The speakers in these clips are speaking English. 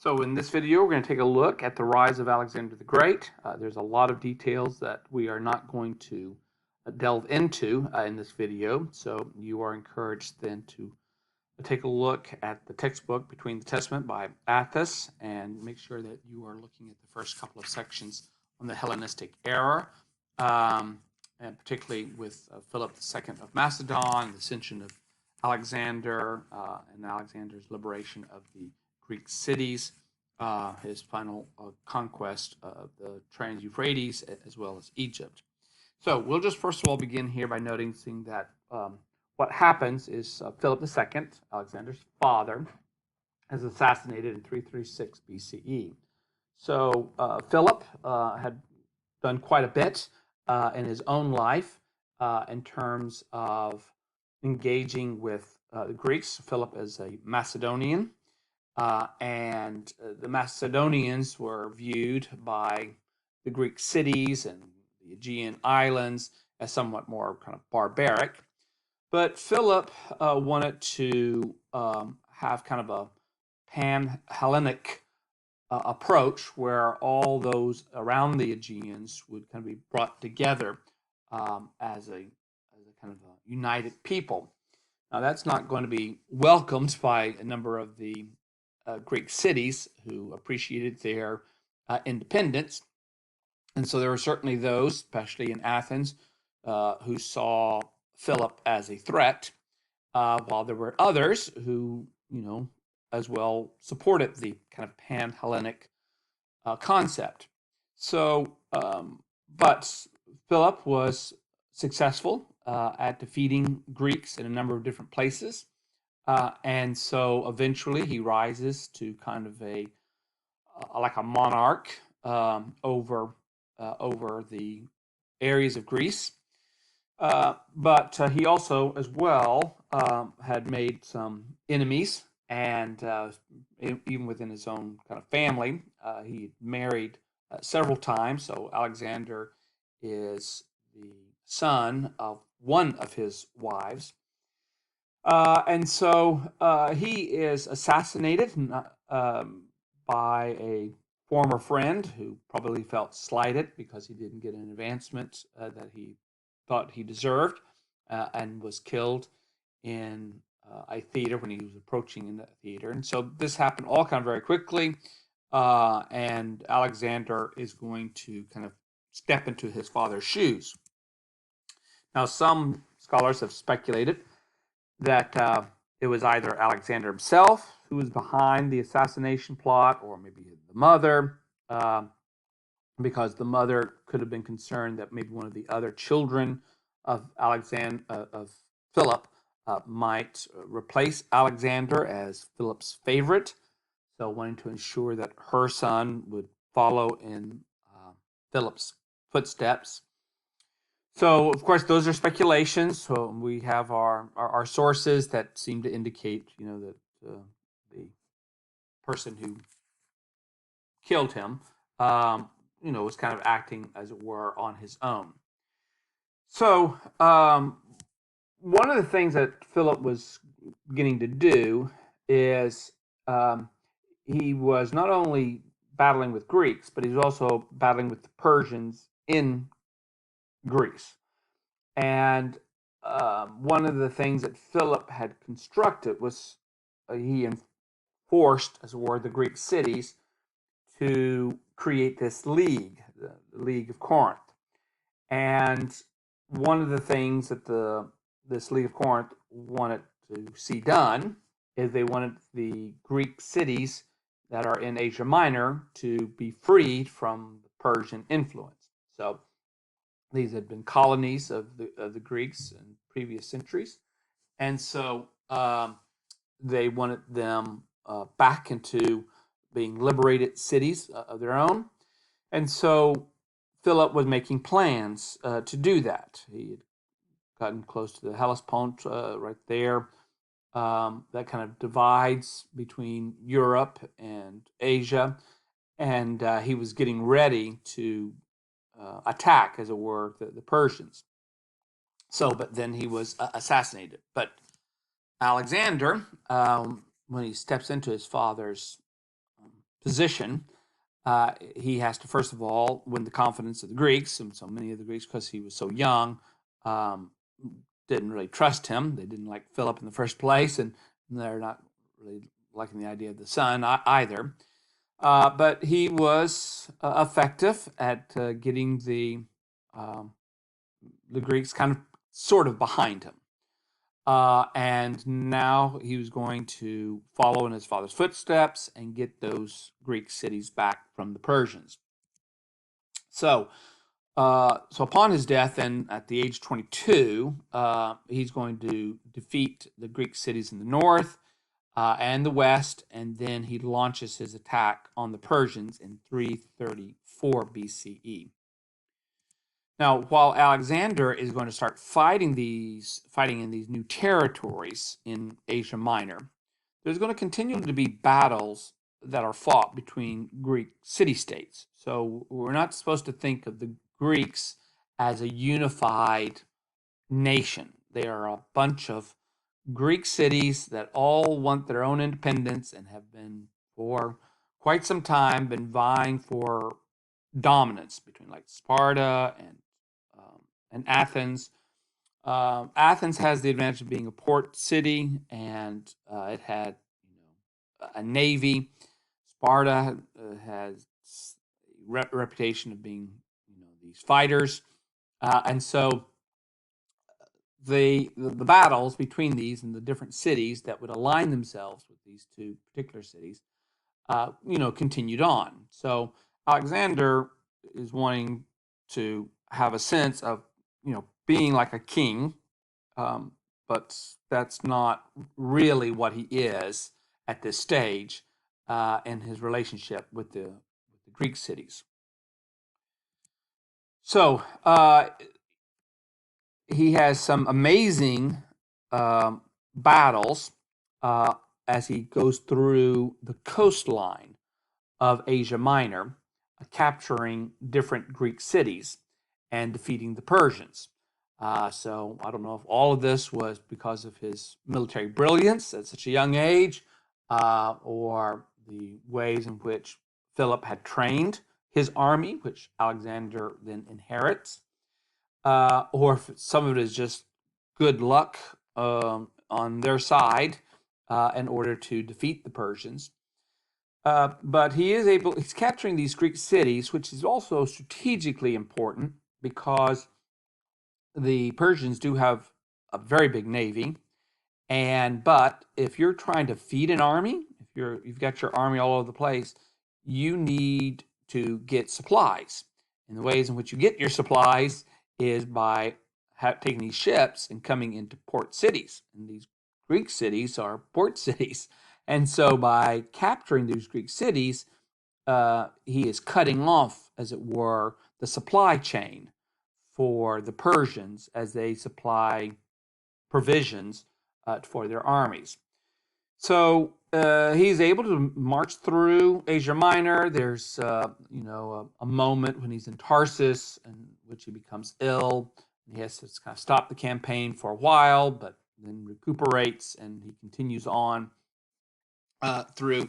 So in this video, we're going to take a look at the rise of Alexander the Great. There's a lot of details that we are not going to delve into in this video. So you are encouraged then to take a look at the textbook Between the Testament by Athos and make sure that you are looking at the first couple of sections on the Hellenistic era, and particularly with Philip II of Macedon, the ascension of Alexander, and Alexander's liberation of the Greek cities, his final conquest of the Trans-Euphrates, as well as Egypt. So we'll just first of all begin here by noticing that what happens is Philip II, Alexander's father, is assassinated in 336 BCE. So Philip had done quite a bit in his own life in terms of engaging with the Greeks. Philip is a Macedonian, and the Macedonians were viewed by the Greek cities and the Aegean islands as somewhat more kind of barbaric. But Philip wanted to have kind of a pan-Hellenic approach where all those around the Aegeans would kind of be brought together as a kind of a united people. Now, that's not going to be welcomed by a number of the Greek cities who appreciated their independence. And so there were certainly those, especially in Athens, who saw Philip as a threat, while there were others who, as well supported the kind of pan-Hellenic concept. So, but Philip was successful at defeating Greeks in a number of different places. And so eventually he rises to kind of like a monarch over the areas of Greece. But he also, as well, had made some enemies, and even within his own kind of family, he married several times. So Alexander is the son of one of his wives. And so he is assassinated by a former friend who probably felt slighted because he didn't get an advancement that he thought he deserved, and was killed in a theater when he was approaching in the theater. And so this happened all kind of very quickly, and Alexander is going to kind of step into his father's shoes. Now, some scholars have speculated that it was either Alexander himself who was behind the assassination plot, or maybe the mother, because the mother could have been concerned that maybe one of the other children of Philip might replace Alexander as Philip's favorite, so wanting to ensure that her son would follow in Philip's footsteps. So, of course, those are speculations. So we have our sources that seem to indicate, that the person who killed him, was kind of acting, as it were, on his own. So, one of the things that Philip was beginning to do is he was not only battling with Greeks, but he was also battling with the Persians in Greece. And one of the things that Philip had constructed was he enforced, as it were, the Greek cities to create this league, the League of Corinth. And one of the things that this League of Corinth wanted to see done is they wanted the Greek cities that are in Asia Minor to be freed from the Persian influence. So these had been colonies of the Greeks in previous centuries, and so they wanted them back into being liberated cities of their own. And so Philip was making plans to do that. He had gotten close to the Hellespont right there. That kind of divides between Europe and Asia, and he was getting ready to attack, as it were, the Persians. So, but then he was assassinated. But Alexander, when he steps into his father's position, he has to first of all win the confidence of the Greeks, and so many of the Greeks, because he was so young, um, didn't really trust him. They didn't like Philip in the first place, and they're not really liking the idea of the son either. But he was effective at getting um, the Greeks kind of sort of behind him. And now he was going to follow in his father's footsteps and get those Greek cities back from the Persians. So, so upon his death, and at the age of 22, he's going to defeat the Greek cities in the north and the west, and then he launches his attack on the Persians in 334 BCE. Now, while Alexander is going to start fighting in these new territories in Asia Minor, there's going to continue to be battles that are fought between Greek city-states. So we're not supposed to think of the Greeks as a unified nation. They are a bunch of Greek cities that all want their own independence and have been for quite some time been vying for dominance between like Sparta and Athens. Athens has the advantage of being a port city, and it had a navy. Sparta has a reputation of being these fighters, and so the battles between these and the different cities that would align themselves with these two particular cities, continued on. So Alexander is wanting to have a sense of, being like a king, um, but that's not really what he is at this stage in his relationship with the Greek cities. So he has some amazing battles uh, as he goes through the coastline of Asia Minor, capturing different Greek cities and defeating the Persians. So I don't know if all of this was because of his military brilliance at such a young age, or the ways in which Philip had trained his army, which Alexander then inherits, or if some of it is just good luck on their side in order to defeat the Persians. But he's capturing these Greek cities, which is also strategically important because the Persians do have a very big navy. But if you're trying to feed an army, if you've got your army all over the place, you need to get supplies. And the ways in which you get your supplies is by taking these ships and coming into port cities. And these Greek cities are port cities. And so by capturing these Greek cities, he is cutting off, as it were, the supply chain for the Persians as they supply provisions for their armies. So he's able to march through Asia Minor. There's a moment when he's in Tarsus in which he becomes ill. He has to kind of stop the campaign for a while, but then recuperates and he continues on through.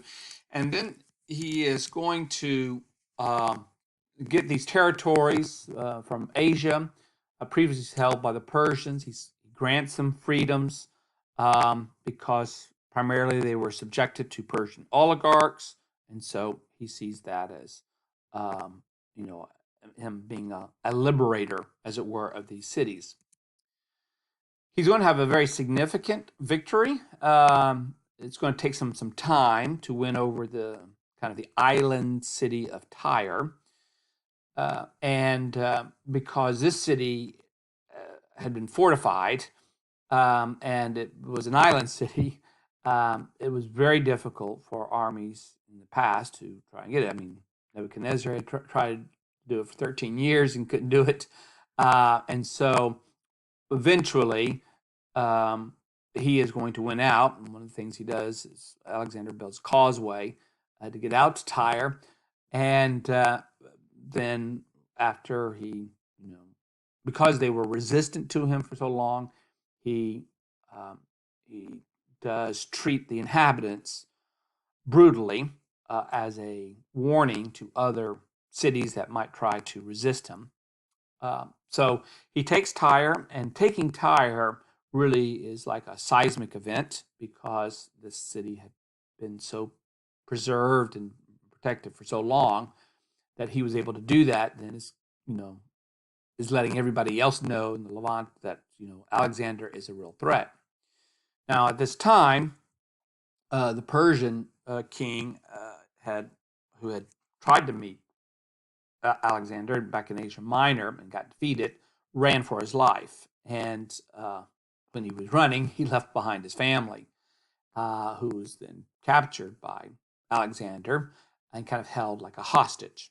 And then he is going to get these territories from Asia, previously held by the Persians. He grants them freedoms because primarily they were subjected to Persian oligarchs, and so he sees that as, him being a liberator, as it were, of these cities. He's going to have a very significant victory. It's going to take some time to win over the kind of the island city of Tyre. And because this city had been fortified and it was an island city, it was very difficult for armies in the past to try and get it. I mean, Nebuchadnezzar had tried to do it for 13 years and couldn't do it. And so eventually, he is going to win out. And one of the things he does is Alexander builds a causeway to get out to Tyre. And then after because they were resistant to him for so long, he he does treat the inhabitants brutally, as a warning to other cities that might try to resist him. So he takes Tyre, and taking Tyre really is like a seismic event because this city had been so preserved and protected for so long that he was able to do that. Then you know is letting everybody else know in the Levant that Alexander is a real threat. Now at this time, the Persian king had who had tried to meet Alexander back in Asia Minor and got defeated, ran for his life. And when he was running, he left behind his family, who was then captured by Alexander and kind of held like a hostage.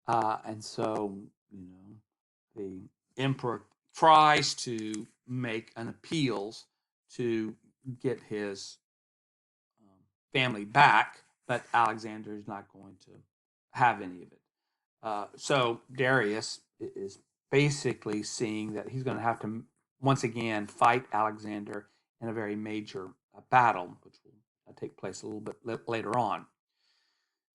And so, the emperor tries to make an appeals to get his family back, but Alexander is not going to have any of it. So Darius is basically seeing that he's going to have to once again fight Alexander in a very major battle, which will take place a little bit later on.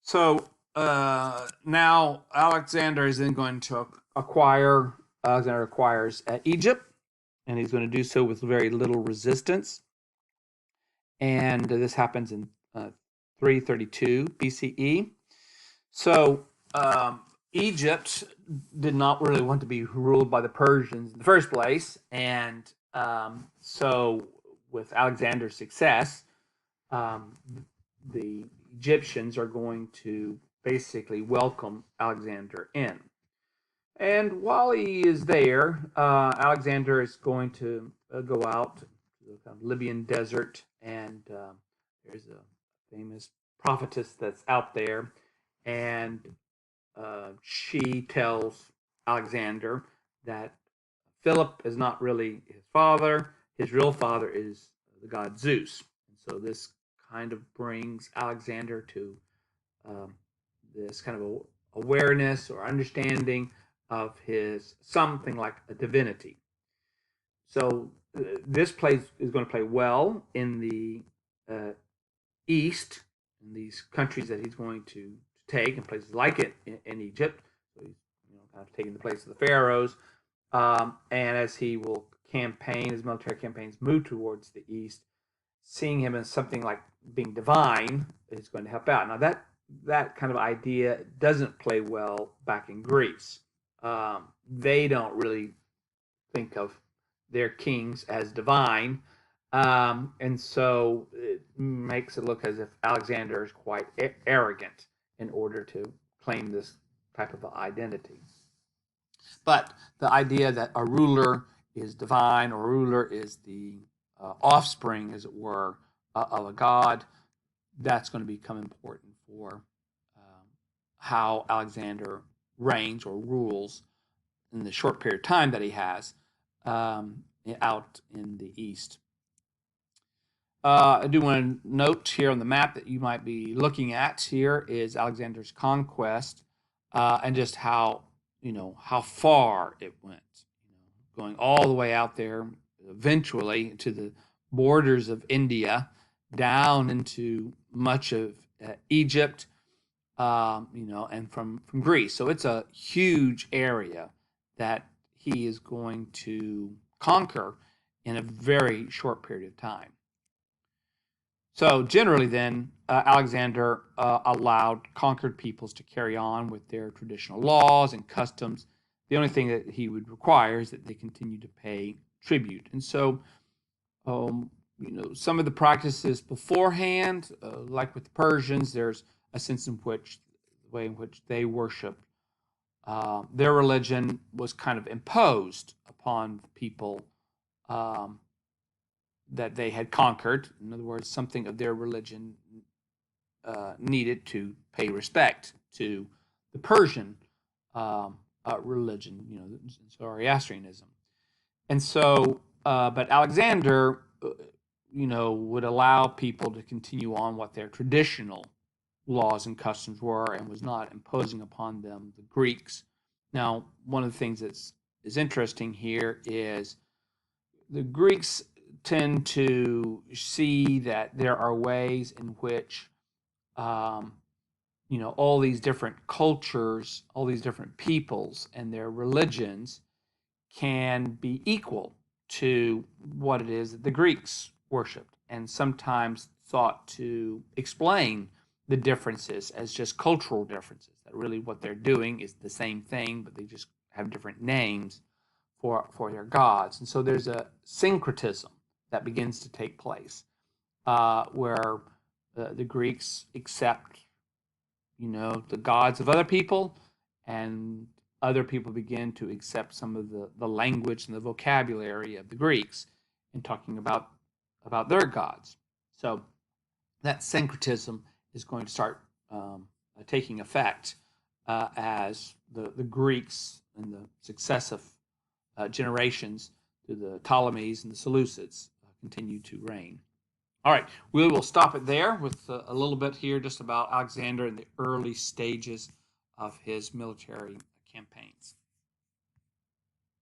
So now Alexander is then going to Alexander acquires Egypt, and he's going to do so with very little resistance. And this happens in 332 BCE. So Egypt did not really want to be ruled by the Persians in the first place, and so with Alexander's success, the Egyptians are going to basically welcome Alexander in. And while he is there, Alexander is going to go out to the Libyan desert, and there's a famous prophetess that's out there, and she tells Alexander that Philip is not really his father. His real father is the god Zeus. And so this kind of brings Alexander to this kind of awareness or understanding of his something like a divinity. So this is going to play well in the east, in these countries that he's going to take, and places like it in Egypt. So he's kind of taking the place of the pharaohs. And as he will campaign, his military campaigns move towards the east, seeing him as something like being divine is going to help out. Now that kind of idea doesn't play well back in Greece. They don't really think of their kings as divine. And so it makes it look as if Alexander is quite arrogant in order to claim this type of identity. But the idea that a ruler is divine, or a ruler is the offspring, as it were, of a god, that's going to become important for how Alexander reigns or rules in the short period of time that he has out in the east. I do want to note here on the map that you might be looking at here is Alexander's conquest, and just how far it went, going all the way out there, eventually to the borders of India, down into much of Egypt, and from Greece. So it's a huge area that he is going to conquer in a very short period of time. So generally then, Alexander allowed conquered peoples to carry on with their traditional laws and customs. The only thing that he would require is that they continue to pay tribute. And so, some of the practices beforehand, like with the Persians, there's a sense in which the way in which they worshiped their religion was kind of imposed upon people that they had conquered. In other words, something of their religion needed to pay respect to the Persian religion, Zoroastrianism. And so, but Alexander, would allow people to continue on what their traditional laws and customs were, and was not imposing upon them the Greeks. Now, one of the things that's is interesting here is the Greeks tend to see that there are ways in which all these different cultures, all these different peoples and their religions can be equal to what it is that the Greeks worshiped, and sometimes thought to explain the differences as just cultural differences, that really what they're doing is the same thing, but they just have different names for their gods. And so there's a syncretism that begins to take place, where the Greeks accept, the gods of other people, and other people begin to accept some of the language and the vocabulary of the Greeks in talking about their gods. So that syncretism is going to start taking effect as the Greeks and the successive generations through the Ptolemies and the Seleucids continue to reign. All right, we will stop it there with a little bit here just about Alexander and the early stages of his military campaigns.